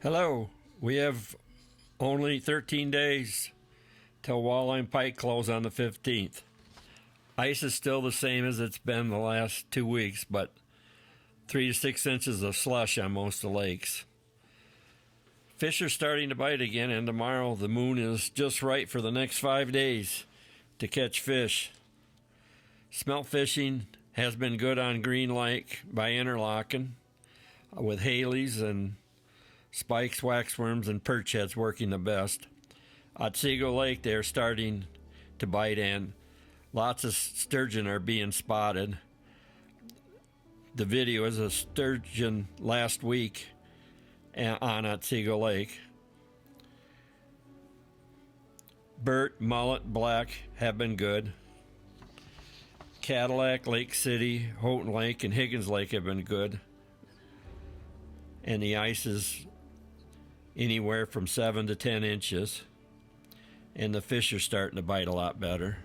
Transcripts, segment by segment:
Hello. We have only 13 days till walleye and pike close on the 15th. Ice is still the same as it's been the last 2 weeks, but 3 to 6 inches of slush on most of the lakes. Fish are starting to bite again, and tomorrow the moon is just right for the next 5 days to catch fish. Smelt fishing has been good on Green Lake by Interlocking with Haleys and spikes, waxworms, and perch heads working the best. Otsego Lake, they're starting to bite, and lots of sturgeon are being spotted. The video is a sturgeon last week on Otsego Lake. Burt, mullet, black have been good. Cadillac, Lake City, Houghton Lake, and Higgins Lake have been good. And the ice is anywhere from 7 to 10 inches. And the fish are starting to bite a lot better.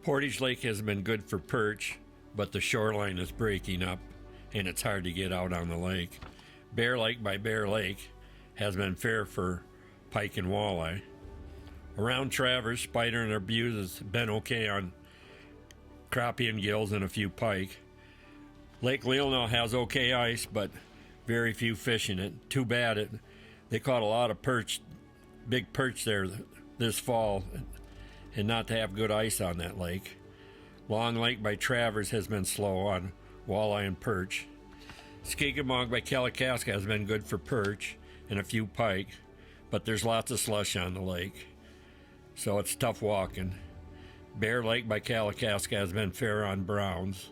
Portage Lake has been good for perch, but the shoreline is breaking up and it's hard to get out on the lake. Bear Lake by Bear Lake has been fair for pike and walleye. Around Traverse, spider and abuse has been okay on crappie and gills and a few pike. Lake Leelanau has okay ice, but very few fish in it. Too bad they caught a lot of perch, big perch there this fall, and not to have good ice on that lake. Long Lake by Travers has been slow on walleye and perch. Skiggamog by Kalakaska has been good for perch and a few pike, but there's lots of slush on the lake, so it's tough walking. Bear Lake by Kalakaska has been fair on browns.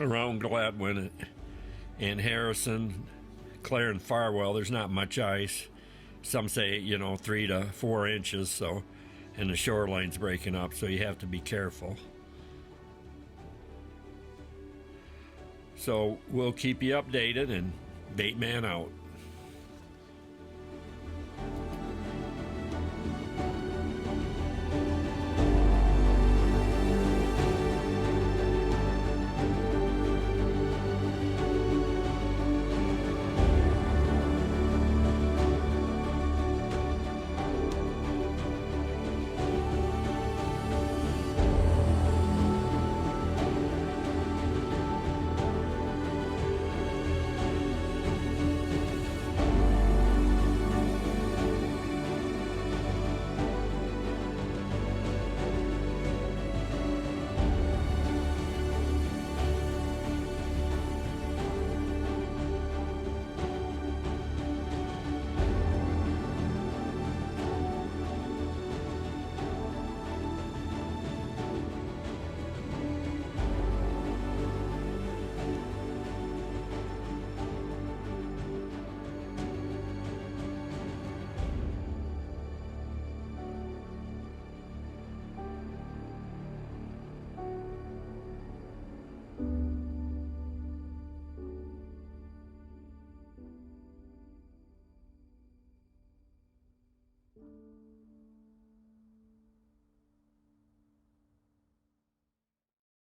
Around Gladwin and Harrison, Clare, and Farwell, there's not much ice. Some say, 3 to 4 inches, so, and the shoreline's breaking up, so you have to be careful. So we'll keep you updated, and Baitman out.